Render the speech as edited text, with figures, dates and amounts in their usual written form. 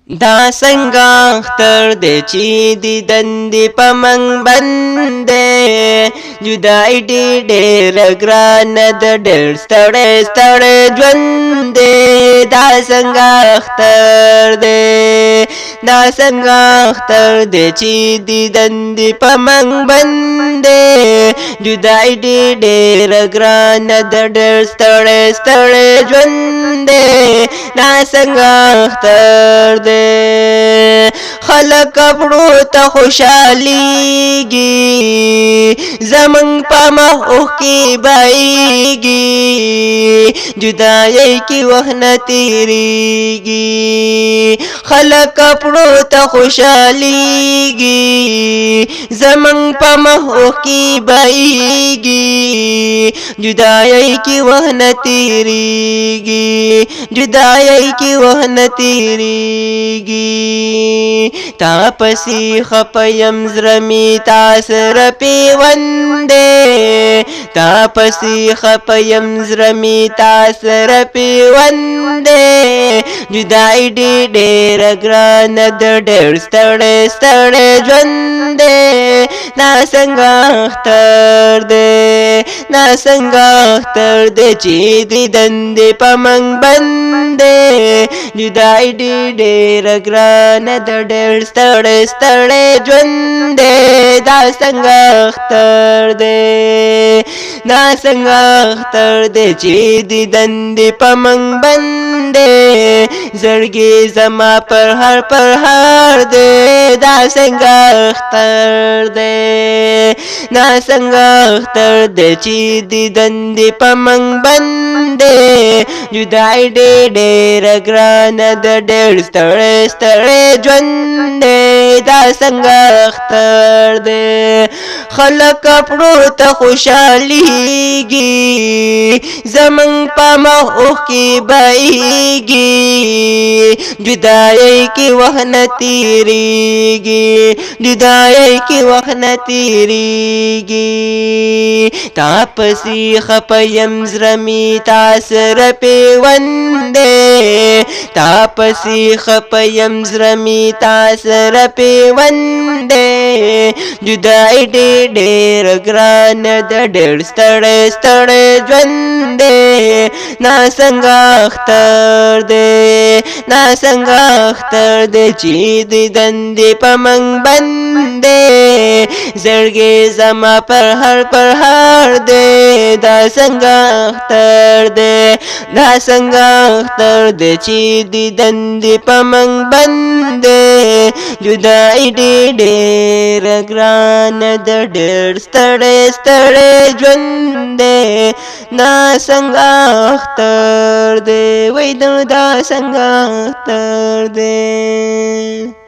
دا څنګه اختر دی چې دیدن دی په موږ باندې جدایي ډېره ګرانه ده ډېر ستړی ستړی ژوند دی دا څنګه اختر دی دا څنګه اختر دی چې دیدن دی په موږ باندې جدایي ډېره ګرانه ده ډېر ستړی ستړی ژوند دی دا څنګه اختر دی خلق کپړو ته خوشحالیږي زمون په مخ کې بایږي جدایي کې وخت نه تیریږي خلق کپړو ته خوشحالیږي زمون په مخ کې بایږي جدایي کې وخت نه تیریږي جدایي کې وخت نه تیریږي تا پسې خپیم زرمی تا سره پیوند تا پسې خپیم زرمی تا سره پیوند جدایي ډېره ګرانه ده ډېر ستړی ستړی ژوند دا څنګه اختر دی دا څنګه اختر دی چې دیدن دی په موږ باندې جدایي ډېره ګرانه ده ډېر ستړی ستړی ژوند دی دا څنګه اختر دی دا څنګه اختر دی چې دیدن دی په موږ باندې زړګی زما پر هر دی دا څنګه اختر دی دا څنګه اختر دی چې دیدن دی په موږ باندې جدایي ډېره ګرانه ده ډېر ستړی ستړی ژوند دی دا څنګه اختر دی خلق کپړو ته خوشحالیږي زمون په مخ کې بایږي جدایي کې وخت نه تیریږي جدایي کې وخت نه تیریږي تا پسې خپیم زرمی تا سره پیوند تا پسې خپیم زرمی تا سره پیوند جدایي ډېره ګرانه ده ډېر ستړی ستړی ژوند دا څنګه اختر دی دا څنګه اختر دی چې دیدن دی په موږ باندې زړګی زما پر هر دی دا څنګه اختر دی دا څنګه اختر دی چې دیدن دی په موږ باندې جدایي ډېره ګرانه ده ډېر ستړی ستړی ژوند دی دا څنګه اختر دی وای دا څنګه اختر دی